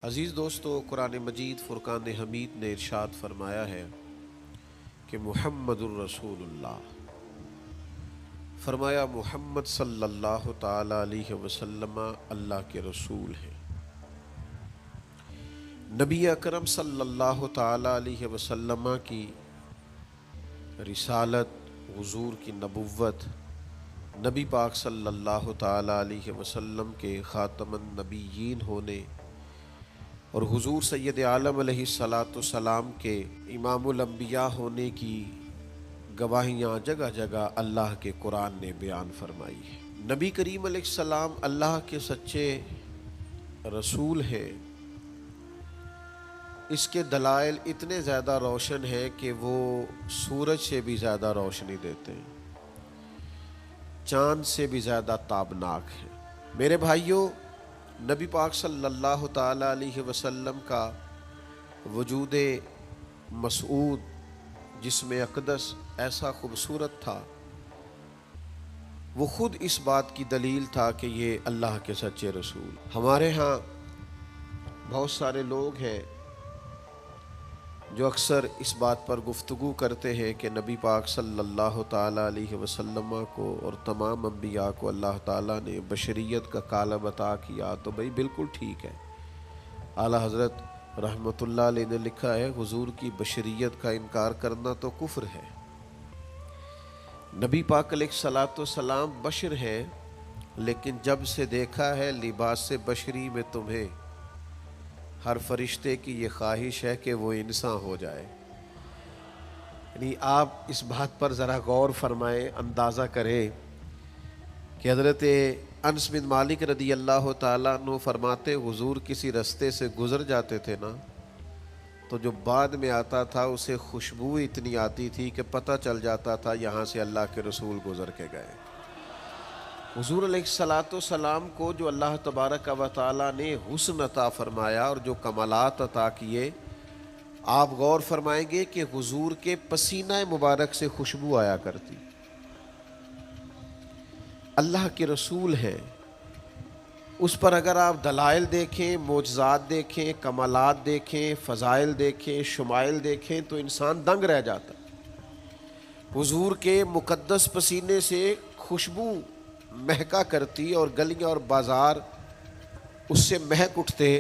عزیز دوستو، قرآن مجید فرقان حمید نے ارشاد فرمایا ہے کہ محمد الرسول اللہ، فرمایا محمد صلی اللہ تعالی علیہ وسلم اللہ کے رسول ہیں۔ نبی اکرم صلی اللہ تعالی علیہ وسلم کی رسالت، حضور کی نبوت، نبی پاک صلی اللہ تعالی علیہ وسلم کے خاتم النبیین ہونے اور حضور سید عالم علیہ السلام کے امام الانبیاء ہونے کی گواہیاں جگہ جگہ اللہ کے قرآن نے بیان فرمائی ہے۔ نبی کریم علیہ السلام اللہ کے سچے رسول ہیں، اس کے دلائل اتنے زیادہ روشن ہیں کہ وہ سورج سے بھی زیادہ روشنی دیتے ہیں، چاند سے بھی زیادہ تابناک ہیں۔ میرے بھائیوں، نبی پاک صلی اللہ تعالی علیہ وسلم کا وجود مسعود، جسم اقدس ایسا خوبصورت تھا، وہ خود اس بات کی دلیل تھا کہ یہ اللہ کے سچے رسول۔ ہمارے ہاں بہت سارے لوگ ہیں جو اکثر اس بات پر گفتگو کرتے ہیں کہ نبی پاک صلی اللہ تعالی علیہ وسلم کو اور تمام انبیاء کو اللہ تعالیٰ نے بشریت کا کالب عطا کیا، تو بھئی بالکل ٹھیک ہے۔ اعلیٰ حضرت رحمۃ اللہ علیہ نے لکھا ہے، حضور کی بشریت کا انکار کرنا تو کفر ہے۔ نبی پاک علیہ السلام بشر ہیں، لیکن جب سے دیکھا ہے لباس بشری میں تمہیں، ہر فرشتے کی یہ خواہش ہے کہ وہ انسان ہو جائے۔ یعنی آپ اس بات پر ذرا غور فرمائیں، اندازہ کریں کہ حضرت انس بن مالک رضی اللہ تعالیٰ عنہ فرماتے، حضور کسی رستے سے گزر جاتے تھے نا، تو جو بعد میں آتا تھا اسے خوشبو اتنی آتی تھی کہ پتہ چل جاتا تھا یہاں سے اللہ کے رسول گزر کے گئے۔ حضور علیہ السلام کو جو اللہ تبارک و تعالیٰ نے حسن عطا فرمایا اور جو کمالات عطا کیے، آپ غور فرمائیں گے کہ حضور کے پسینہ مبارک سے خوشبو آیا کرتی۔ اللہ کے رسول ہیں، اس پر اگر آپ دلائل دیکھیں، معجزات دیکھیں، کمالات دیکھیں، فضائل دیکھیں، شمائل دیکھیں، تو انسان دنگ رہ جاتا۔ حضور کے مقدس پسینے سے خوشبو مہکا کرتی اور گلیاں اور بازار اس سے مہک اٹھتے۔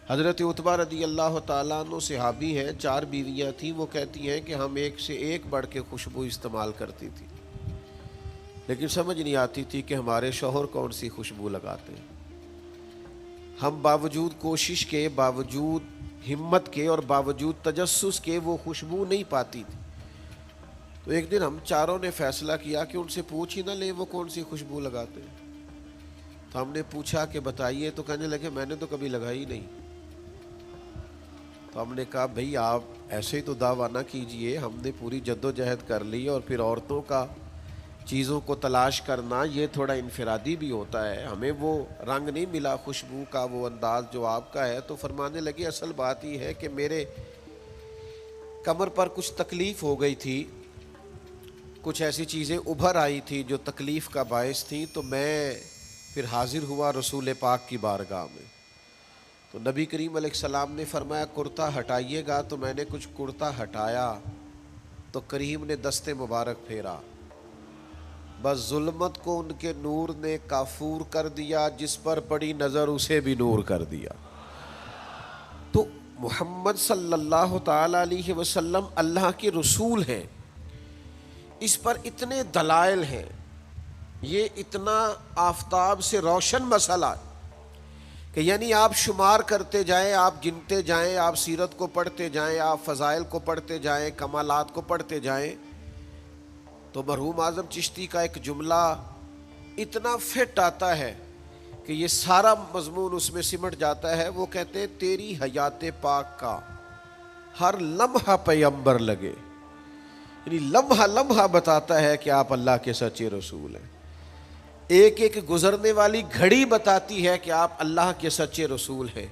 حضرت عتبہ رضی اللہ تعالیٰ عنہ صحابی ہیں، 4 بیویاں تھیں، وہ کہتی ہیں کہ ہم ایک سے ایک بڑھ کے خوشبو استعمال کرتی تھی، لیکن سمجھ نہیں آتی تھی کہ ہمارے شوہر کون سی خوشبو لگاتے ہیں۔ ہم باوجود کوشش کے، باوجود ہمت کے اور باوجود تجسس کے وہ خوشبو نہیں پاتی تھی۔ تو ایک دن ہم چاروں نے فیصلہ کیا کہ ان سے پوچھ ہی نہ لیں وہ کون سی خوشبو لگاتے ہیں۔ تو ہم نے پوچھا کہ بتائیے، تو کہنے لگے میں نے تو کبھی لگائی نہیں۔ تو ہم نے کہا بھئی آپ ایسے ہی تو دعویٰ نہ کیجئے، ہم نے پوری جد و جہد کر لی، اور پھر عورتوں کا چیزوں کو تلاش کرنا یہ تھوڑا انفرادی بھی ہوتا ہے، ہمیں وہ رنگ نہیں ملا خوشبو کا، وہ انداز جو آپ کا ہے۔ تو فرمانے لگے اصل بات یہ ہے کہ میرے کمر پر کچھ تکلیف ہو گئی تھی، کچھ ایسی چیزیں ابھر آئی تھی جو تکلیف کا باعث تھیں، تو میں پھر حاضر ہوا رسول پاک کی بارگاہ میں۔ تو نبی کریم علیہ السلام نے فرمایا کرتا ہٹائیے گا، تو میں نے کچھ کرتا ہٹایا تو کریم نے دست مبارک پھیرا، بس ظلمت کو ان کے نور نے کافور کر دیا، جس پر پڑی نظر اسے بھی نور کر دیا۔ تو محمد صلی اللہ تعالی علیہ وسلم اللہ کے رسول ہیں، اس پر اتنے دلائل ہیں، یہ اتنا آفتاب سے روشن مسئلہ کہ یعنی آپ شمار کرتے جائیں، آپ گنتے جائیں، آپ سیرت کو پڑھتے جائیں، آپ فضائل کو پڑھتے جائیں، کمالات کو پڑھتے جائیں، تو مرحوم اعظم چشتی کا ایک جملہ اتنا فٹ آتا ہے کہ یہ سارا مضمون اس میں سمٹ جاتا ہے۔ وہ کہتے ہیں تیری حیات پاک کا ہر لمحہ پیغمبر لگے، یعنی لمحہ لمحہ بتاتا ہے کہ آپ اللہ کے سچے رسول ہیں۔ ایک ایک گزرنے والی گھڑی بتاتی ہے کہ آپ اللہ کے سچے رسول ہیں۔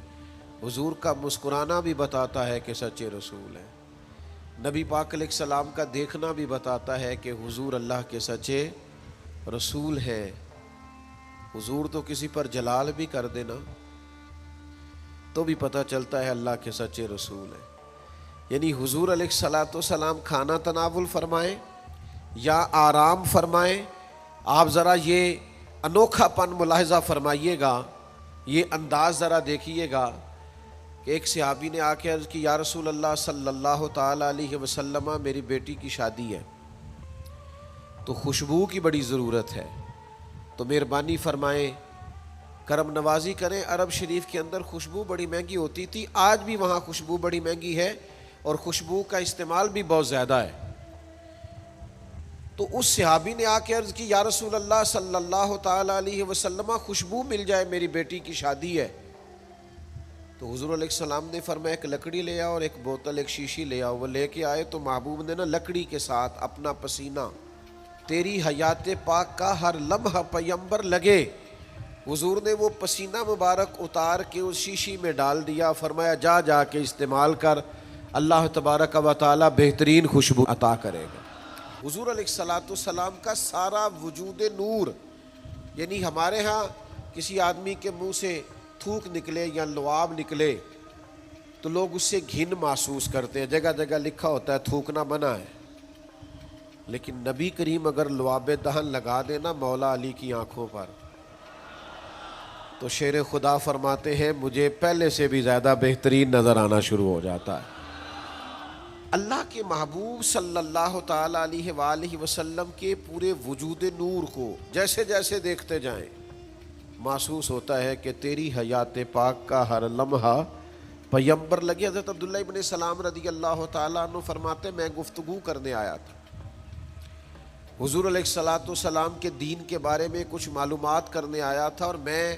حضور کا مسکرانا بھی بتاتا ہے کہ سچے رسول ہیں۔ نبی پاک علیہ السلام کا دیکھنا بھی بتاتا ہے کہ حضور اللہ کے سچے رسول ہیں۔ حضور تو کسی پر جلال بھی کر دینا، تو بھی پتہ چلتا ہے اللہ کے سچے رسول ہیں. یعنی حضور علیہ الصلوۃ والسلام کھانا تناول فرمائیں یا آرام فرمائیں، آپ ذرا یہ انوکھا پن ملاحظہ فرمائیے گا، یہ انداز ذرا دیکھیے گا کہ ایک صحابی نے آ کے عرض کی یا رسول اللہ صلی اللہ تعالیٰ علیہ وسلم میری بیٹی کی شادی ہے تو خوشبو کی بڑی ضرورت ہے، تو مہربانی فرمائیں کرم نوازی کریں. عرب شریف کے اندر خوشبو بڑی مہنگی ہوتی تھی، آج بھی وہاں خوشبو بڑی مہنگی ہے اور خوشبو کا استعمال بھی بہت زیادہ ہے. تو اس صحابی نے آ کے عرض کی یا رسول اللہ صلی اللہ تعالیٰ علیہ وسلم خوشبو مل جائے میری بیٹی کی شادی ہے. تو حضور علیہ السلام نے فرمایا ایک لکڑی لے آؤ اور ایک بوتل ایک شیشی لے آؤ. وہ لے کے آئے تو محبوب نے نا لکڑی کے ساتھ اپنا پسینہ تیری حیات پاک کا ہر لمحہ پیمبر لگے، حضور نے وہ پسینہ مبارک اتار کے اس شیشی میں ڈال دیا. فرمایا جا جا کے استعمال کر، اللہ تبارک و تعالی بہترین خوشبو عطا کرے گا. حضور علیہ الصلوۃ والسلام کا سارا وجود نور. یعنی ہمارے ہاں کسی آدمی کے منہ سے تھوک نکلے یا لعاب نکلے تو لوگ اس سے گھن محسوس کرتے ہیں، جگہ جگہ لکھا ہوتا ہے تھوکنا منع ہے. لیکن نبی کریم اگر لعاب دہن لگا دینا مولا علی کی آنکھوں پر تو شیر خدا فرماتے ہیں مجھے پہلے سے بھی زیادہ بہترین نظر آنا شروع ہو جاتا ہے. اللہ کے محبوب صلی اللہ تعالیٰ علیہ وآلہ وسلم کے پورے وجود نور کو جیسے جیسے دیکھتے جائیں محسوس ہوتا ہے کہ تیری حیات پاک کا ہر لمحہ پیمبر لگے. حضرت عبداللہ ابن سلام رضی اللہ تعالیٰ عنہ فرماتے میں گفتگو کرنے آیا تھا، حضور علیہ الصلوۃ والسلام کے دین کے بارے میں کچھ معلومات کرنے آیا تھا، اور میں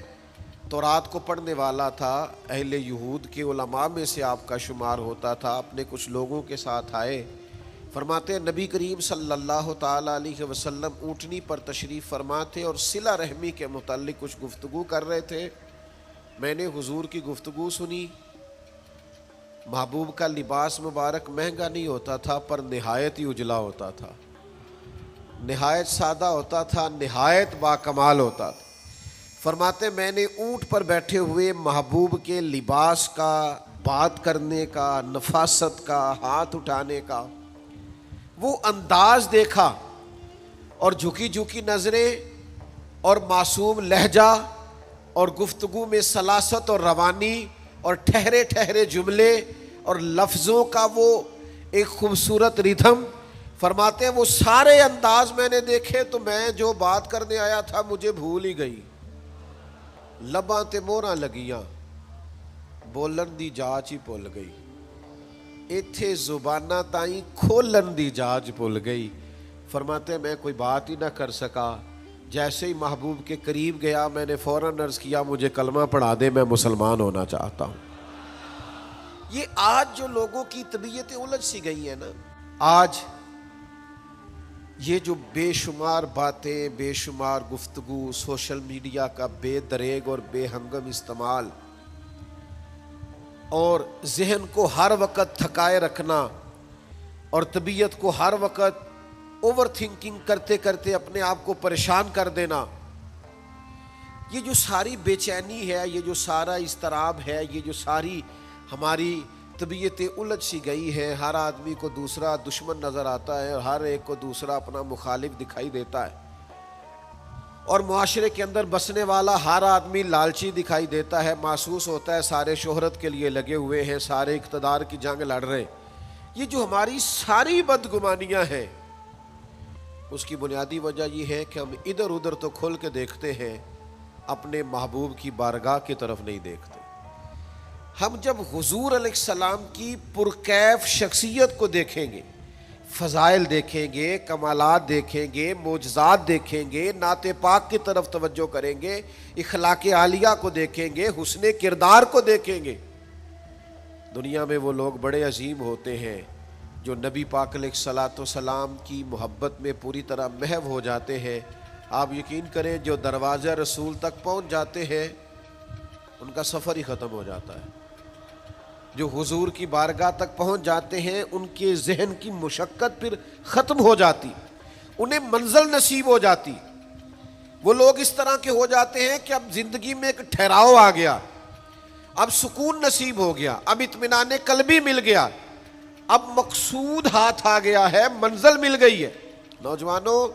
تورات کو پڑھنے والا تھا، اہل یہود کے علماء میں سے آپ کا شمار ہوتا تھا. اپنے کچھ لوگوں کے ساتھ آئے، فرماتے ہیں نبی کریم صلی اللہ تعالیٰ علیہ وسلم اونٹنی پر تشریف فرما تھے اور صلہ رحمی کے متعلق کچھ گفتگو کر رہے تھے. میں نے حضور کی گفتگو سنی. محبوب کا لباس مبارک مہنگا نہیں ہوتا تھا پر نہایت ہی اجلا ہوتا تھا، نہایت سادہ ہوتا تھا، نہایت باکمال ہوتا تھا. فرماتے میں نے اونٹ پر بیٹھے ہوئے محبوب کے لباس کا، بات کرنے کا، نفاست کا، ہاتھ اٹھانے کا وہ انداز دیکھا، اور جھکی جھکی نظریں اور معصوم لہجہ اور گفتگو میں سلاست اور روانی اور ٹھہرے ٹھہرے جملے اور لفظوں کا وہ ایک خوبصورت ردھم. فرماتے ہیں وہ سارے انداز میں نے دیکھے تو میں جو بات کرنے آیا تھا مجھے بھول ہی گئی. لباں تے موہراں لگیاں بولن دی جاچ ہی بھول گئی، ایتھے زباناں تائیں کھولن دی جاچ بھول گئی. فرماتے ہیں میں کوئی بات ہی نہ کر سکا. جیسے ہی محبوب کے قریب گیا میں نے فوراً عرض کیا مجھے کلمہ پڑھا دے، میں مسلمان ہونا چاہتا ہوں. یہ آج جو لوگوں کی طبیعتیں الجھ سی گئی ہیں نا، آج یہ جو بے شمار باتیں، بے شمار گفتگو، سوشل میڈیا کا بے دریغ اور بے ہنگم استعمال اور ذہن کو ہر وقت تھکائے رکھنا اور طبیعت کو ہر وقت اوور تھنکنگ کرتے کرتے اپنے آپ کو پریشان کر دینا، یہ جو ساری بے چینی ہے، یہ جو سارا اضطراب ہے، یہ جو ساری ہماری طبیعتیں الجھ سی گئی ہیں. ہر آدمی کو دوسرا دشمن نظر آتا ہے اور ہر ایک کو دوسرا اپنا مخالف دکھائی دیتا ہے، اور معاشرے کے اندر بسنے والا ہر آدمی لالچی دکھائی دیتا ہے. محسوس ہوتا ہے سارے شہرت کے لیے لگے ہوئے ہیں، سارے اقتدار کی جنگ لڑ رہے ہیں. یہ جو ہماری ساری بدگمانیاں ہیں اس کی بنیادی وجہ یہ ہے کہ ہم ادھر ادھر تو کھل کے دیکھتے ہیں، اپنے محبوب کی بارگاہ کی طرف نہیں دیکھتے. ہم جب حضور علیہ السلام کی پرکیف شخصیت کو دیکھیں گے، فضائل دیکھیں گے، کمالات دیکھیں گے، معجزات دیکھیں گے، نعت پاک کی طرف توجہ کریں گے، اخلاق عالیہ کو دیکھیں گے، حسن کردار کو دیکھیں گے. دنیا میں وہ لوگ بڑے عظیم ہوتے ہیں جو نبی پاک علیہ الصلوۃ والسلام کی محبت میں پوری طرح محو ہو جاتے ہیں. آپ یقین کریں جو دروازہ رسول تک پہنچ جاتے ہیں ان کا سفر ہی ختم ہو جاتا ہے. جو حضور کی بارگاہ تک پہنچ جاتے ہیں ان کے ذہن کی مشقت پھر ختم ہو جاتی، انہیں منزل نصیب ہو جاتی. وہ لوگ اس طرح کے ہو جاتے ہیں کہ اب زندگی میں ایک ٹھہراؤ آ گیا، اب سکون نصیب ہو گیا، اب اطمینان قلبی مل گیا، اب مقصود ہاتھ آ گیا ہے، منزل مل گئی ہے۔ نوجوانوں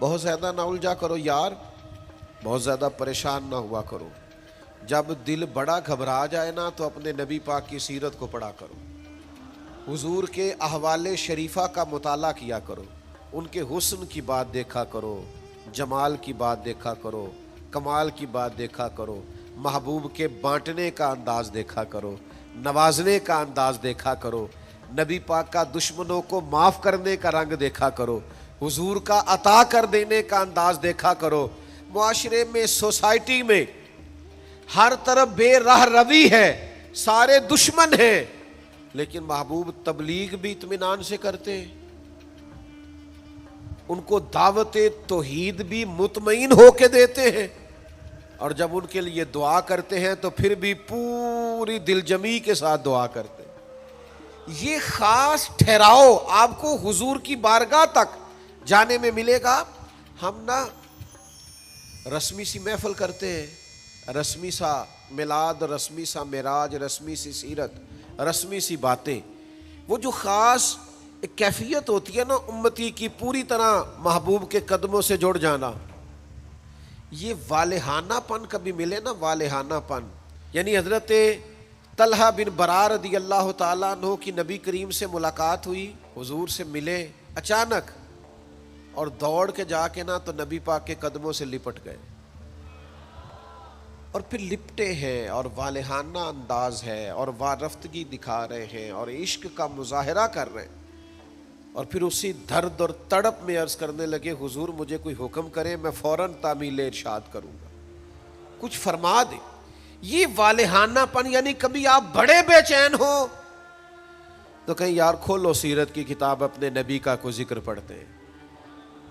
بہت زیادہ نہ الجھا کرو یار، بہت زیادہ پریشان نہ ہوا کرو۔ جب دل بڑا گھبرا جائے نا تو اپنے نبی پاک کی سیرت کو پڑھا کرو، حضور کے احوال شریفہ کا مطالعہ کیا کرو، ان کے حسن کی بات دیکھا کرو، جمال کی بات دیکھا کرو، کمال کی بات دیکھا کرو، محبوب کے بانٹنے کا انداز دیکھا کرو، نوازنے کا انداز دیکھا کرو، نبی پاک کا دشمنوں کو معاف کرنے کا رنگ دیکھا کرو، حضور کا عطا کر دینے کا انداز دیکھا کرو۔ معاشرے میں، سوسائٹی میں ہر طرف بے راہ روی ہے، سارے دشمن ہیں، لیکن محبوب تبلیغ بھی اطمینان سے کرتے ہیں، ان کو دعوت توحید بھی مطمئن ہو کے دیتے ہیں، اور جب ان کے لیے دعا کرتے ہیں تو پھر بھی پوری دل جمی کے ساتھ دعا کرتے ہیں۔ یہ خاص ٹھہراؤ آپ کو حضور کی بارگاہ تک جانے میں ملے گا۔ ہم نا رسمی سی محفل کرتے ہیں، رسمی سا میلاد، رسمی سا معراج، رسمی سی سیرت، رسمی سی باتیں، وہ جو خاص ایک کیفیت ہوتی ہے نا امتی کی پوری طرح محبوب کے قدموں سے جڑ جانا، یہ والہانہ پن کبھی ملے نا، والہانہ پن، یعنی حضرت طلحہ بن برار رضی اللہ تعالیٰ عنہ کی نبی کریم سے ملاقات ہوئی، حضور سے ملے اچانک، اور دوڑ کے جا کے نا تو نبی پاک کے قدموں سے لپٹ گئے، اور پھر لپٹے ہیں اور والہانہ انداز ہے اور وارفتگی دکھا رہے ہیں اور عشق کا مظاہرہ کر رہے ہیں، اور پھر اسی درد اور تڑپ میں عرض کرنے لگے حضور مجھے کوئی حکم کرے، میں فوراً تعمیل ارشاد کروں گا، کچھ فرما دے۔ یہ والہانہ پن، یعنی کبھی آپ بڑے بے چین ہو تو کہیں یار کھولو سیرت کی کتاب، اپنے نبی کا کوئی ذکر پڑھتے ہیں،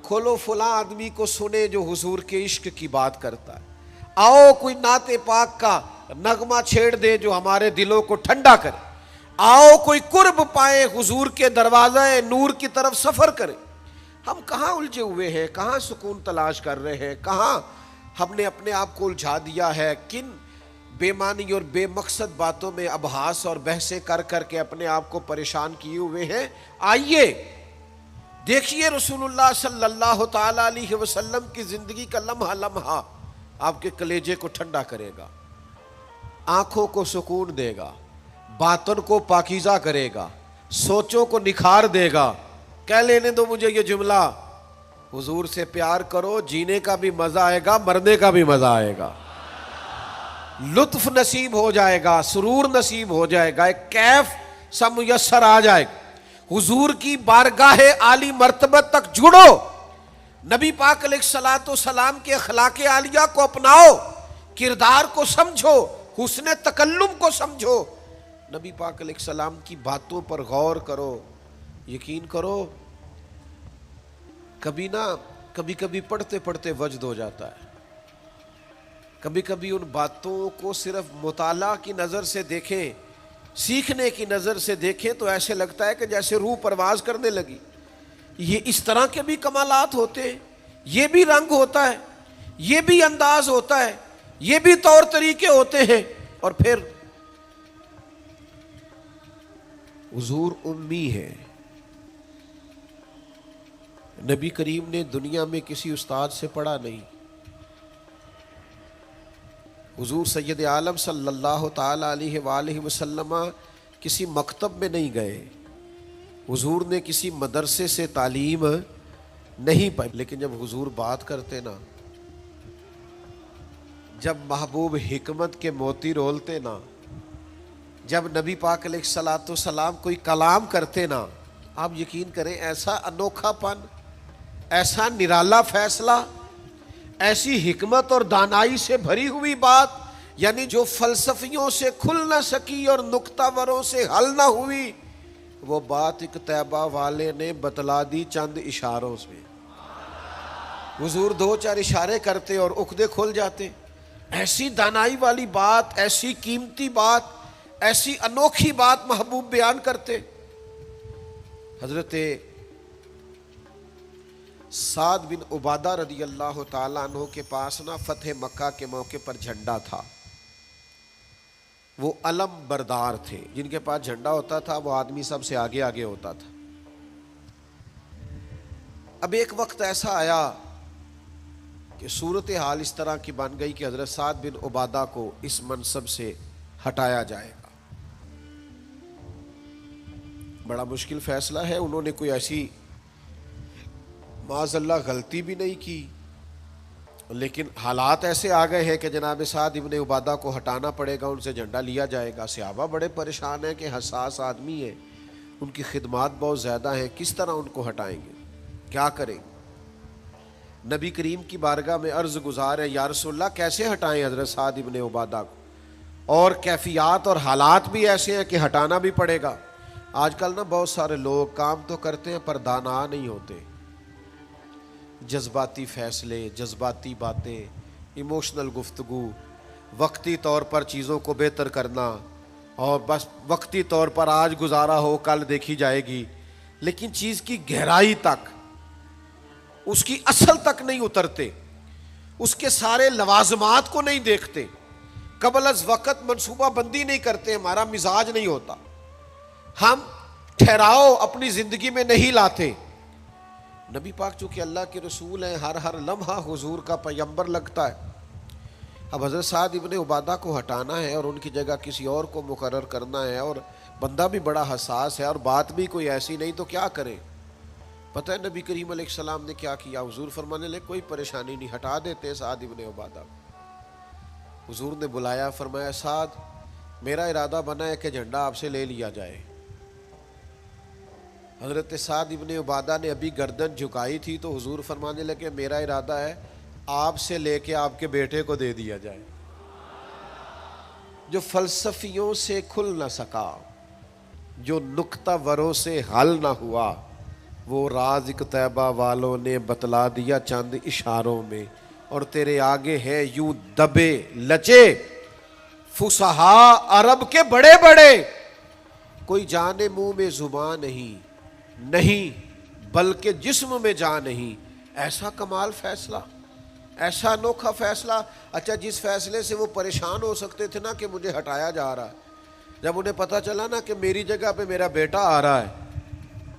کھولو فلاں آدمی کو سنے جو حضور کے عشق کی بات کرتا ہے، آؤ کوئی نعت پاک کا نغمہ چھیڑ دے جو ہمارے دلوں کو ٹھنڈا کرے، آؤ کوئی قرب پائے حضور کے دروازہ نور کی طرف سفر کرے۔ ہم کہاں الجھے ہوئے ہیں، کہاں سکون تلاش کر رہے ہیں، کہاں ہم نے اپنے آپ کو الجھا دیا ہے، کن بے معنی اور بے مقصد باتوں میں ابحاث اور بحثیں کر کر کے اپنے آپ کو پریشان کیے ہوئے ہیں۔ آئیے دیکھیے رسول اللہ صلی اللہ تعالیٰ علیہ وسلم کی زندگی کا لمحہ لمحہ آپ کے کلیجے کو ٹھنڈا کرے گا، آنکھوں کو سکون دے گا، باطن کو پاکیزہ کرے گا، سوچوں کو نکھار دے گا۔ کہہ لینے دو مجھے یہ جملہ، حضور سے پیار کرو، جینے کا بھی مزہ آئے گا، مرنے کا بھی مزہ آئے گا، لطف نصیب ہو جائے گا، سرور نصیب ہو جائے گا، ایک کیف سا میسر آ جائے گا۔ حضور کی بارگاہ عالی مرتبت تک جڑو، نبی پاک علیہ الصلوۃ والسلام کے اخلاق عالیہ کو اپناؤ، کردار کو سمجھو، حسن تکلم کو سمجھو، نبی پاک علیہ السلام کی باتوں پر غور کرو۔ یقین کرو کبھی کبھی پڑھتے پڑھتے وجد ہو جاتا ہے، کبھی کبھی ان باتوں کو صرف مطالعہ کی نظر سے دیکھیں، سیکھنے کی نظر سے دیکھیں تو ایسے لگتا ہے کہ جیسے روح پرواز کرنے لگی۔ یہ اس طرح کے بھی کمالات ہوتے ہیں، یہ بھی رنگ ہوتا ہے، یہ بھی انداز ہوتا ہے، یہ بھی طور طریقے ہوتے ہیں۔ اور پھر حضور امی ہے، نبی کریم نے دنیا میں کسی استاد سے پڑھا نہیں، حضور سید عالم صلی اللہ تعالی علیہ وآلہ وسلم کسی مکتب میں نہیں گئے، حضور نے کسی مدرسے سے تعلیم نہیں پائی، لیکن جب حضور بات کرتے نا، جب محبوب حکمت کے موتی رولتے نا، جب نبی پاک علیہ الصلوۃ والسلام کوئی کلام کرتے نا، آپ یقین کریں ایسا انوکھا پن، ایسا نرالا فیصلہ، ایسی حکمت اور دانائی سے بھری ہوئی بات، یعنی جو فلسفیوں سے کھل نہ سکی اور نکتہ وروں سے حل نہ ہوئی، وہ بات ایک طیبہ والے نے بتلا دی چند اشاروں سے۔ حضور دو چار اشارے کرتے اور عقدے کھل جاتے۔ ایسی دانائی والی بات، ایسی قیمتی بات، ایسی انوکھی بات محبوب بیان کرتے۔ حضرت سعد بن عبادہ رضی اللہ تعالیٰ عنہ کے پاس نا فتح مکہ کے موقع پر جھنڈا تھا، وہ علم بردار تھے، جن کے پاس جھنڈا ہوتا تھا وہ آدمی سب سے آگے آگے ہوتا تھا۔ اب ایک وقت ایسا آیا کہ صورتحال اس طرح کی بن گئی کہ حضرت سعد بن عبادہ کو اس منصب سے ہٹایا جائے گا۔ بڑا مشکل فیصلہ ہے، انہوں نے کوئی ایسی معاذ اللہ غلطی بھی نہیں کی، لیکن حالات ایسے آ گئے ہیں کہ جناب سعد ابن عبادہ کو ہٹانا پڑے گا، ان سے جھنڈا لیا جائے گا۔ صحابہ بڑے پریشان ہیں کہ حساس آدمی ہے، ان کی خدمات بہت زیادہ ہیں، کس طرح ان کو ہٹائیں گے، کیا کریں گے؟ نبی کریم کی بارگاہ میں عرض گزار ہے، یا رسول اللہ کیسے ہٹائیں حضرت سعد ابن عبادہ کو، اور کیفیات اور حالات بھی ایسے ہیں کہ ہٹانا بھی پڑے گا۔ آج کل نا بہت سارے لوگ کام تو کرتے ہیں پر دانا نہیں ہوتے، جذباتی فیصلے، جذباتی باتیں، ایموشنل گفتگو، وقتی طور پر چیزوں کو بہتر کرنا، اور بس وقتی طور پر آج گزارا ہو کل دیکھی جائے گی، لیکن چیز کی گہرائی تک، اس کی اصل تک نہیں اترتے، اس کے سارے لوازمات کو نہیں دیکھتے، قبل از وقت منصوبہ بندی نہیں کرتے۔ ہمارا مزاج نہیں ہوتا، ہم ٹھہراؤ اپنی زندگی میں نہیں لاتے۔ نبی پاک چونکہ اللہ کے رسول ہیں، ہر لمحہ حضور کا پیغمبر لگتا ہے۔ اب حضرت سعد ابن عبادہ کو ہٹانا ہے اور ان کی جگہ کسی اور کو مقرر کرنا ہے، اور بندہ بھی بڑا حساس ہے اور بات بھی کوئی ایسی نہیں، تو کیا کریں؟ پتہ ہے نبی کریم علیہ السلام نے کیا کیا؟ حضور فرمانے لگے کوئی پریشانی نہیں، ہٹا دیتے سعد ابن عبادہ کو۔ حضور نے بلایا، فرمایا سعد میرا ارادہ بنا ہے کہ جھنڈا آپ سے لے لیا جائے۔ حضرت سعد ابن عبادہ نے ابھی گردن جھکائی تھی تو حضور فرمانے لگے میرا ارادہ ہے آپ سے لے کے آپ کے بیٹے کو دے دیا جائے۔ جو فلسفیوں سے کھل نہ سکا، جو نکتہ وروں سے حل نہ ہوا، وہ راز ایک طیبہ والوں نے بتلا دیا چند اشاروں میں، اور تیرے آگے ہے یوں دبے لچے فصحاء عرب کے بڑے بڑے، کوئی جانے منہ میں زبان نہیں بلکہ جسم میں جان نہیں۔ ایسا کمال فیصلہ، ایسا انوکھا فیصلہ۔ اچھا جس فیصلے سے وہ پریشان ہو سکتے تھے نا کہ مجھے ہٹایا جا رہا ہے، جب انہیں پتہ چلا نا کہ میری جگہ پہ میرا بیٹا آ رہا ہے،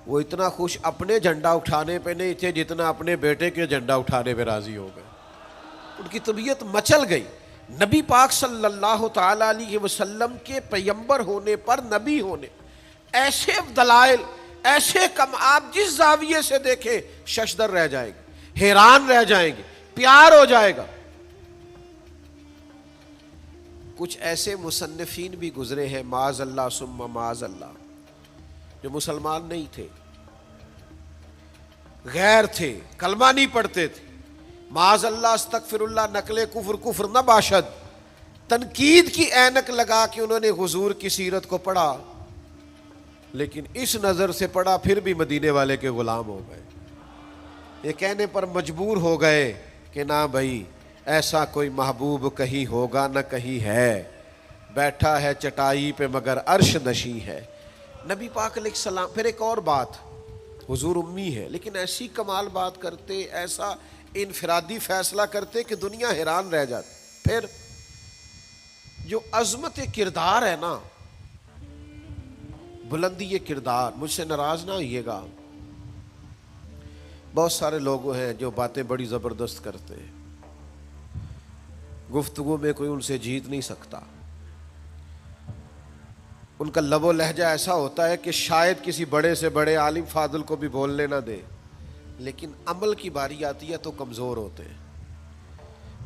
وہ اتنا خوش اپنے جھنڈا اٹھانے پہ نہیں تھے جتنا اپنے بیٹے کے جھنڈا اٹھانے پہ راضی ہو گئے۔ ان کی طبیعت مچل گئی۔ نبی پاک صلی اللہ تعالیٰ علیہ وسلم کے پیغمبر ہونے پر، نبی ہونے، ایسے دلائل، ایسے کم، آپ جس زاویے سے دیکھیں ششدر رہ جائے گے، حیران رہ جائیں گے، پیار ہو جائے گا۔ کچھ ایسے مصنفین بھی گزرے ہیں معاذ اللہ ثم معاذ اللہ، جو مسلمان نہیں تھے، غیر تھے، کلمہ نہیں پڑھتے تھے، معاذ اللہ استغفر اللہ، نقل کفر نہ باشد، تنقید کی اینک لگا کے انہوں نے حضور کی سیرت کو پڑھا، لیکن اس نظر سے پڑھا پھر بھی مدینے والے کے غلام ہو گئے۔ یہ کہنے پر مجبور ہو گئے کہ نہ بھائی ایسا کوئی محبوب کہیں ہوگا نہ کہیں ہے، بیٹھا ہے چٹائی پہ مگر عرش نشیں ہے۔ نبی پاک علیہ السلام، پھر ایک اور بات، حضور امی ہے لیکن ایسی کمال بات کرتے، ایسا انفرادی فیصلہ کرتے کہ دنیا حیران رہ جاتی۔ پھر جو عظمت کردار ہے نا، بلندی کردار، مجھ سے ناراض نہ ہوئیے گا، بہت سارے لوگ ہیں جو باتیں بڑی زبردست کرتے ہیں، گفتگو میں کوئی ان سے جیت نہیں سکتا، ان کا لب و لہجہ ایسا ہوتا ہے کہ شاید کسی بڑے سے بڑے عالم فاضل کو بھی بولنے نہ دے، لیکن عمل کی باری آتی ہے تو کمزور ہوتے ہیں،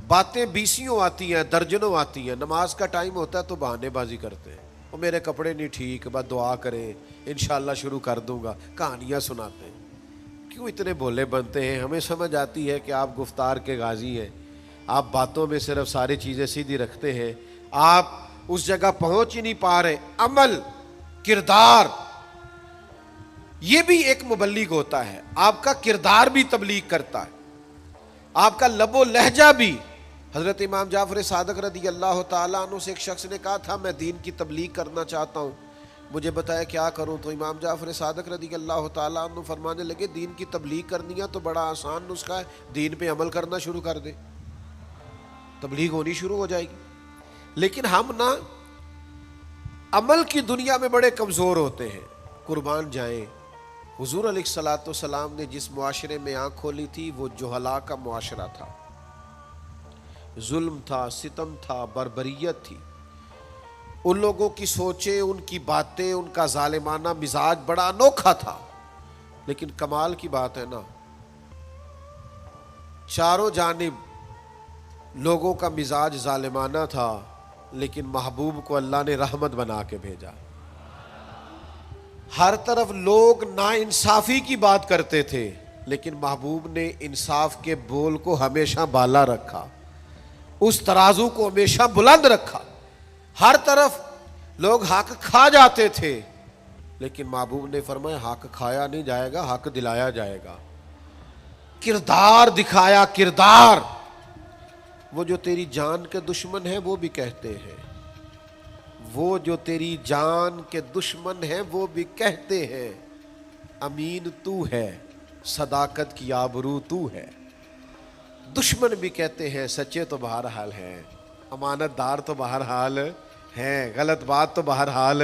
باتیں بیسیوں آتی ہیں، درجنوں آتی ہیں، نماز کا ٹائم ہوتا ہے تو بہانے بازی کرتے ہیں، وہ میرے کپڑے نہیں ٹھیک، بس دعا کریں انشاءاللہ شروع کر دوں گا، کہانیاں سناتے ہیں۔ کیوں اتنے بھولے بنتے ہیں؟ ہمیں سمجھ آتی ہے کہ آپ گفتار کے غازی ہیں، آپ باتوں میں صرف ساری چیزیں سیدھی رکھتے ہیں، آپ اس جگہ پہنچ ہی نہیں پا رہے۔ عمل، کردار، یہ بھی ایک مبلغ ہوتا ہے، آپ کا کردار بھی تبلیغ کرتا ہے، آپ کا لب و لہجہ بھی۔ حضرت امام جعفر صادق رضی اللہ تعالیٰ عنہ سے ایک شخص نے کہا تھا میں دین کی تبلیغ کرنا چاہتا ہوں، مجھے بتایا کیا کروں؟ تو امام جعفر صادق رضی اللہ تعالیٰ عنہ فرمانے لگے دین کی تبلیغ کرنی ہے تو بڑا آسان نسخہ ہے، دین پہ عمل کرنا شروع کر دے، تبلیغ ہونی شروع ہو جائے گی۔ لیکن ہم نا عمل کی دنیا میں بڑے کمزور ہوتے ہیں. قربان جائیں، حضور علیہ الصلوۃ والسلام نے جس معاشرے میں آنکھ کھولی تھی وہ جہلا کا معاشرہ تھا. ظلم تھا، ستم تھا، بربریت تھی. ان لوگوں کی سوچیں، ان کی باتیں، ان کا ظالمانہ مزاج بڑا انوکھا تھا. لیکن کمال کی بات ہے نا، چاروں جانب لوگوں کا مزاج ظالمانہ تھا، لیکن محبوب کو اللہ نے رحمت بنا کے بھیجا. ہر طرف لوگ ناانصافی کی بات کرتے تھے، لیکن محبوب نے انصاف کے بول کو ہمیشہ بالا رکھا، اس ترازو کو ہمیشہ بلند رکھا. ہر طرف لوگ حق کھا جاتے تھے، لیکن محبوب نے فرمایا حق کھایا نہیں جائے گا، حق دلایا جائے گا. کردار دکھایا، کردار. وہ جو تیری جان کے دشمن ہیں وہ بھی کہتے ہیں، وہ جو تیری جان کے دشمن ہیں وہ بھی کہتے ہیں امین تو ہے، صداقت کی آبرو تو ہے. دشمن بھی کہتے ہیں سچے تو بہرحال ہیں، امانت دار تو بہرحال ہیں، غلط بات تو بہرحال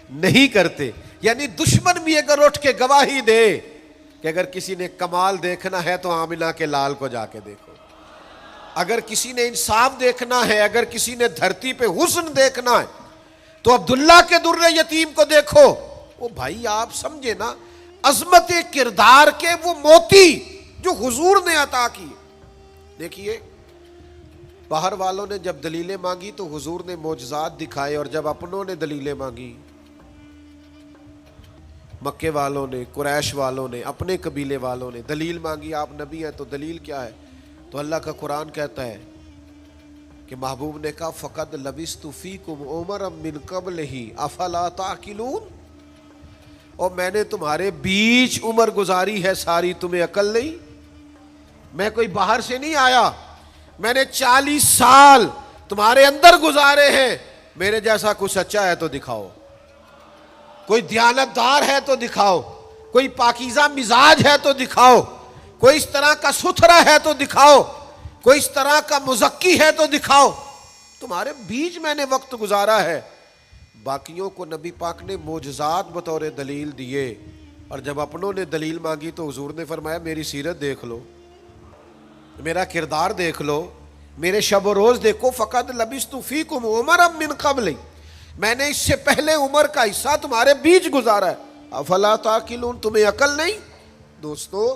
نہیں کرتے. یعنی دشمن بھی اگر اٹھ کے گواہی دے کہ اگر کسی نے کمال دیکھنا ہے تو آمنہ کے لال کو جا کے دیکھو، اگر کسی نے انصاف دیکھنا ہے، اگر کسی نے دھرتی پہ حسن دیکھنا ہے تو عبداللہ کے در یتیم کو دیکھو. وہ بھائی آپ سمجھے نا، عظمت کردار کے وہ موتی جو حضور نے عطا کی. دیکھیے باہر والوں نے جب دلیلیں مانگی تو حضور نے معجزات دکھائے، اور جب اپنوں نے دلیلیں مانگی، مکے والوں نے، قریش والوں نے، اپنے قبیلے والوں نے دلیل مانگی، آپ نبی ہیں تو دلیل کیا ہے؟ تو اللہ کا قرآن کہتا ہے کہ محبوب نے کہا فقد لبثت فیکم عمرا من قبلہ افلا تعقلون، اور میں نے تمہارے بیچ عمر گزاری ہے ساری، تمہیں عقل نہیں؟ میں کوئی باہر سے نہیں آیا، میں نے 40 سال تمہارے اندر گزارے ہیں. میرے جیسا کوئی سچا ہے تو دکھاؤ، کوئی دیانتدار ہے تو دکھاؤ، کوئی پاکیزہ مزاج ہے تو دکھاؤ، کوئی اس طرح کا ستھرا ہے تو دکھاؤ، کوئی اس طرح کا مزکی ہے تو دکھاؤ. تمہارے بیچ میں نے وقت گزارا ہے. باقیوں کو نبی پاک نے معجزات بطور دلیل دیے، اور جب اپنوں نے دلیل مانگی تو حضور نے فرمایا میری سیرت دیکھ لو، میرا کردار دیکھ لو، میرے شب و روز دیکھو. فقد لبثت فیکم عمرا من قبل، میں نے اس سے پہلے عمر کا حصہ تمہارے بیچ گزارا ہے. افلا تعقلون، تمہیں عقل نہیں؟ دوستو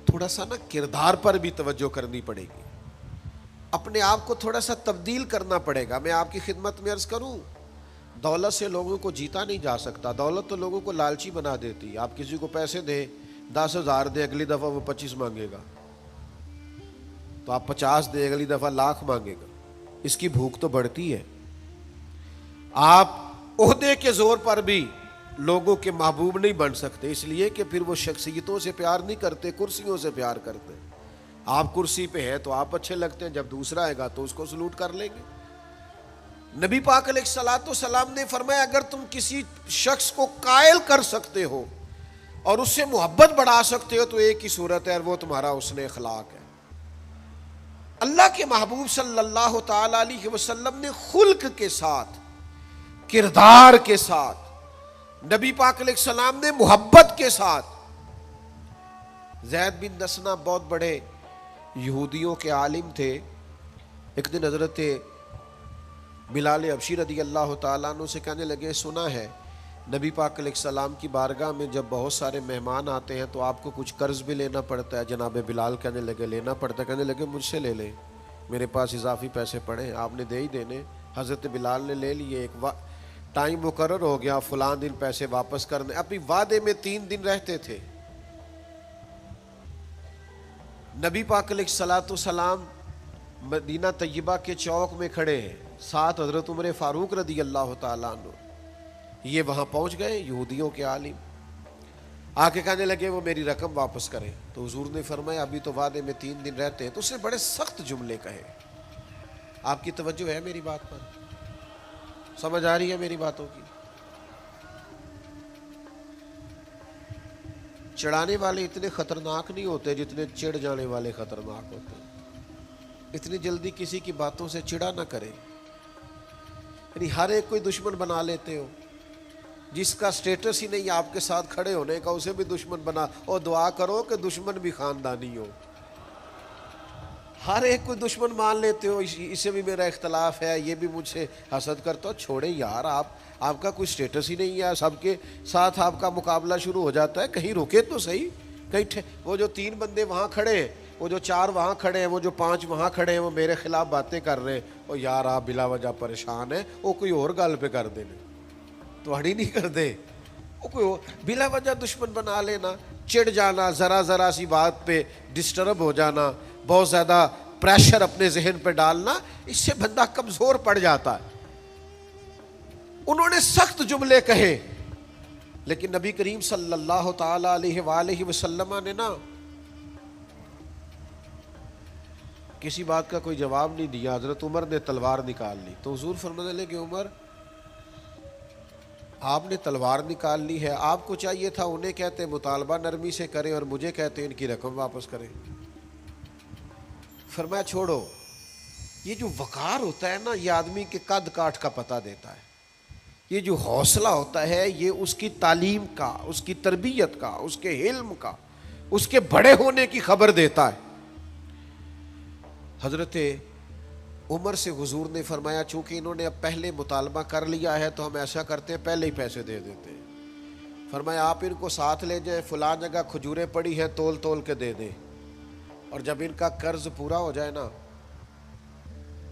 تھوڑا سا نا کردار پر بھی توجہ کرنی پڑے گی، اپنے آپ کو تھوڑا سا تبدیل کرنا پڑے گا. میں آپ کی خدمت میں عرض کروں، دولت سے لوگوں کو جیتا نہیں جا سکتا. دولت تو لوگوں کو لالچی بنا دیتی. آپ کسی کو پیسے دیں، 10,000 دیں، اگلی دفعہ وہ 25 مانگے گا، تو آپ 50 دیں، اگلی دفعہ 1,00,000 مانگے گا. اس کی بھوک تو بڑھتی ہے. آپ عہدے کے زور پر بھی لوگوں کے محبوب نہیں بن سکتے، اس لیے کہ پھر وہ شخصیتوں سے پیار نہیں کرتے، کرسیوں سے پیار کرتے. آپ کرسی پہ ہے تو آپ اچھے لگتے ہیں، جب دوسرا آئے گا تو اس کو سلوٹ کر لیں گے. نبی پاک علیہ الصلوۃ والسلام نے فرمایا اگر تم کسی شخص کو قائل کر سکتے ہو اور اس سے محبت بڑھا سکتے ہو تو ایک ہی صورت ہے، اور وہ تمہارا حسن اخلاق ہے. اللہ کے محبوب صلی اللہ تعالی علیہ وسلم نے خلق کے ساتھ، کردار کے ساتھ، نبی پاک علیہ السلام نے محبت کے ساتھ. زید بن دسنہ بہت بڑے یہودیوں کے عالم تھے. ایک دن حضرت بلال حبشی رضی اللہ تعالیٰ عنہ سے کہنے لگے سنا ہے نبی پاک علیہ السلام کی بارگاہ میں جب بہت سارے مہمان آتے ہیں تو آپ کو کچھ قرض بھی لینا پڑتا ہے. جناب بلال کہنے لگے لینا پڑتا ہے. کہنے لگے مجھ سے لے لیں، میرے پاس اضافی پیسے پڑے ہیں، آپ نے دے ہی دینے. حضرت بلال نے لے لیے. ایک ٹائم مقرر ہو گیا، فلاں دن پیسے واپس کرنے. ابھی وعدے میں 3 دن رہتے تھے. نبی پاک علیہ الصلوۃ والسلام مدینہ طیبہ کے چوک میں کھڑے ہیں، ساتھ حضرت عمر فاروق رضی اللہ تعالیٰ عنہ. یہ وہاں پہنچ گئے یہودیوں کے عالم، آ کے کہنے لگے وہ میری رقم واپس کریں. تو حضور نے فرمایا ابھی تو وعدے میں 3 دن رہتے ہیں. تو اس نے بڑے سخت جملے کہے. آپ کی توجہ ہے میری بات پر؟ سمجھ آ رہی ہے میری باتوں کی؟ چڑھانے والے اتنے خطرناک نہیں ہوتے جتنے چڑھ جانے والے خطرناک ہوتے ہیں. اتنی جلدی کسی کی باتوں سے چڑھا نہ کرے. یعنی ہر ایک کوئی دشمن بنا لیتے ہو، جس کا سٹیٹس ہی نہیں آپ کے ساتھ کھڑے ہونے کا اسے بھی دشمن بنا، اور دعا کرو کہ دشمن بھی خاندانی ہو۔ ہر ایک کوئی دشمن مان لیتے ہو، اس سے بھی میرا اختلاف ہے، یہ بھی مجھ سے حسد کرتا ہو۔ چھوڑے یار، آپ کا کوئی سٹیٹس ہی نہیں ہے، سب کے ساتھ آپ کا مقابلہ شروع ہو جاتا ہے، کہیں رکے تو صحیح، کہیں وہ جو 3 بندے وہاں کھڑے ہیں، وہ جو 4 وہاں کھڑے ہیں، وہ جو 5 وہاں کھڑے ہیں، وہ میرے خلاف باتیں کر رہے ہیں، اور یار آپ بلا وجہ پریشان ہیں، وہ کوئی اور گل پہ کر دینے تو ہڑی نہیں کر دے، وہ کوئی اور بلا وجہ دشمن بنا لینا، چڑ جانا، ذرا سی بات پہ ڈسٹرب ہو جانا، بہت زیادہ پریشر اپنے ذہن پہ ڈالنا، اس سے بندہ کمزور پڑ جاتا ہے۔ انہوں نے سخت جملے کہے، لیکن نبی کریم صلی اللہ تعالی علیہ وآلہ وسلم نے نا کسی بات کا کوئی جواب نہیں دیا۔ حضرت عمر نے تلوار نکال لی، تو حضور فرمانے لگے عمر آپ نے تلوار نکال لی ہے، آپ کو چاہیے تھا انہیں کہتے مطالبہ نرمی سے کریں اور مجھے کہتے ان کی رقم واپس کریں۔ فرمایا چھوڑو، یہ جو وقار ہوتا ہے نا، یہ آدمی کے قد کاٹ کا پتہ دیتا ہے، یہ جو حوصلہ ہوتا ہے یہ اس کی تعلیم کا، اس کی تربیت کا، اس کے علم کا، اس کے بڑے ہونے کی خبر دیتا ہے۔ حضرت عمر سے حضور نے فرمایا چونکہ انہوں نے اب پہلے مطالبہ کر لیا ہے تو ہم ایسا کرتے ہیں پہلے ہی پیسے دے دیتے ہیں۔ فرمایا آپ ان کو ساتھ لے جائیں، فلاں جگہ کھجوریں پڑی ہیں، تول کے دے دیں، اور جب ان کا قرض پورا ہو جائے نا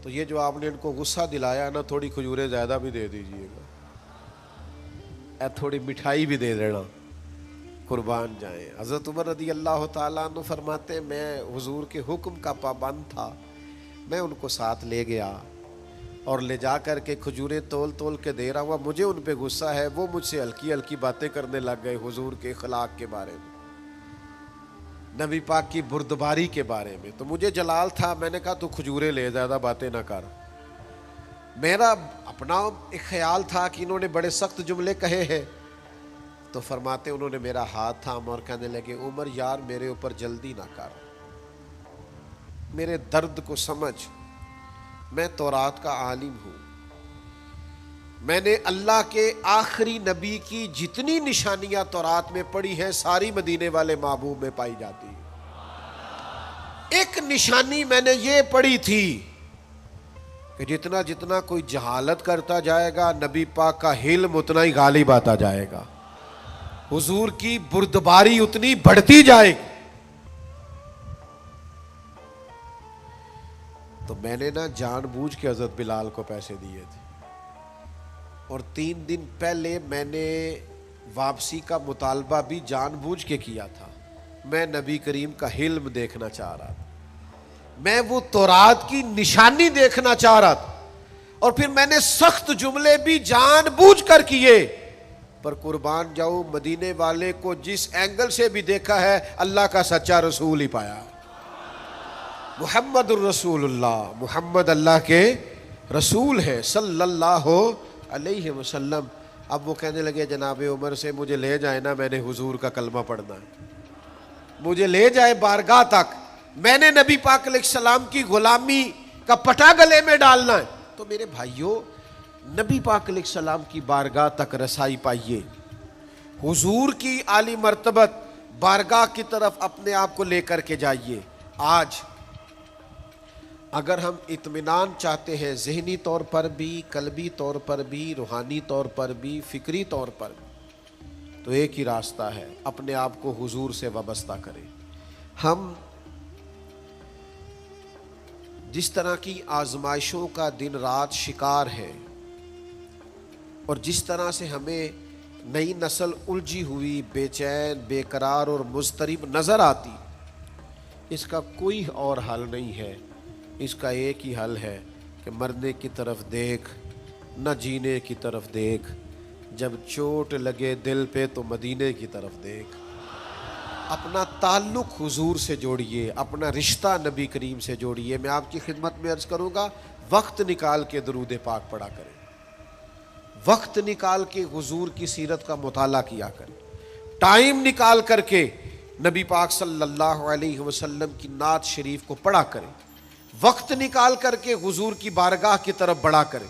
تو یہ جو آپ نے ان کو غصہ دلایا نا، تھوڑی کھجوریں زیادہ بھی دے دیجئے گا، تھوڑی مٹھائی بھی دے دینا، قربان جائیں۔ حضرت عمر رضی اللہ تعالیٰ عنہ فرماتے ہیں میں حضور کے حکم کا پابند تھا، میں ان کو ساتھ لے گیا اور لے جا کر کے کھجوریں تول کے دے رہا ہوا، مجھے ان پہ غصہ ہے، وہ مجھ سے ہلکی باتیں کرنے لگ گئے حضور کے اخلاق کے بارے میں، نبی پاک کی بردباری کے بارے میں، تو مجھے جلال تھا، میں نے کہا تو کھجوریں لے، زیادہ باتیں نہ کر۔ میرا اپنا ایک خیال تھا کہ انہوں نے بڑے سخت جملے کہے ہیں، تو فرماتے انہوں نے میرا ہاتھ تھاما اور کہنے لگے عمر یار میرے اوپر جلدی نہ کر، میرے درد کو سمجھ، میں تورات کا عالم ہوں، میں نے اللہ کے آخری نبی کی جتنی نشانیاں تورات میں پڑھی ہیں ساری مدینے والے محبوب میں پائی جاتی ہیں۔ ایک نشانی میں نے یہ پڑھی تھی کہ جتنا کوئی جہالت کرتا جائے گا نبی پاک کا علم اتنا ہی غالب آتا جائے گا، حضور کی بردباری اتنی بڑھتی جائے گی۔ تو میں نے نا جان بوجھ کے حضرت بلال کو پیسے دیے تھے، اور 3 دن پہلے میں نے واپسی کا مطالبہ بھی جان بوجھ کے کیا تھا، میں نبی کریم کا حلم دیکھنا چاہ رہا تھا، میں وہ تورات کی نشانی دیکھنا چاہ رہا تھا، اور پھر میں نے سخت جملے بھی جان بوجھ کر کیے، پر قربان جاؤ مدینے والے کو جس اینگل سے بھی دیکھا ہے اللہ کا سچا رسول ہی پایا، محمد الرسول اللہ، محمد اللہ کے رسول ہے صلی اللہ علیہ وسلم۔ اب وہ کہنے لگے جناب عمر سے مجھے لے جائے نا، میں نے حضور کا کلمہ پڑھنا ہے، مجھے لے جائے بارگاہ تک، میں نے نبی پاک علیہ السلام کی غلامی کا پٹا گلے میں ڈالنا ہے۔ تو میرے بھائیوں نبی پاک علیہ السلام کی بارگاہ تک رسائی پائیے، حضور کی عالی مرتبت بارگاہ کی طرف اپنے آپ کو لے کر کے جائیے۔ آج اگر ہم اطمینان چاہتے ہیں ذہنی طور پر بھی، قلبی طور پر بھی، روحانی طور پر بھی، فکری طور پر بھی، تو ایک ہی راستہ ہے، اپنے آپ کو حضور سے وابستہ کریں۔ ہم جس طرح کی آزمائشوں کا دن رات شکار ہے، اور جس طرح سے ہمیں نئی نسل الجھی ہوئی، بے چین، بے قرار اور مضطرب نظر آتی، اس کا کوئی اور حل نہیں ہے، اس کا ایک ہی حل ہے کہ مرنے کی طرف دیکھ، نہ جینے کی طرف دیکھ، جب چوٹ لگے دل پہ تو مدینے کی طرف دیکھ۔ اپنا تعلق حضور سے جوڑیے، اپنا رشتہ نبی کریم سے جوڑیے۔ میں آپ کی خدمت میں عرض کروں گا وقت نکال کے درود پاک پڑھا کریں، وقت نکال کے حضور کی سیرت کا مطالعہ کیا کریں، ٹائم نکال کر کے نبی پاک صلی اللہ علیہ وسلم کی نعت شریف کو پڑھا کریں، وقت نکال کر کے حضور کی بارگاہ کی طرف بڑھا کریں۔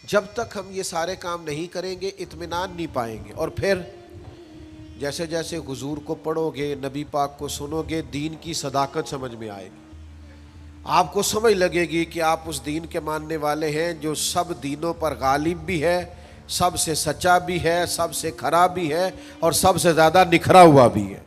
جب تک ہم یہ سارے کام نہیں کریں گے اطمینان نہیں پائیں گے. اور پھر جیسے جیسے حضور کو پڑھو گے، نبی پاک کو سنو گے، دین کی صداقت سمجھ میں آئے گی. آپ کو سمجھ لگے گی کہ آپ اس دین کے ماننے والے ہیں جو سب دینوں پر غالب بھی ہے، سب سے سچا بھی ہے، سب سے کھرا بھی ہے، اور سب سے زیادہ نکھرا ہوا بھی ہے.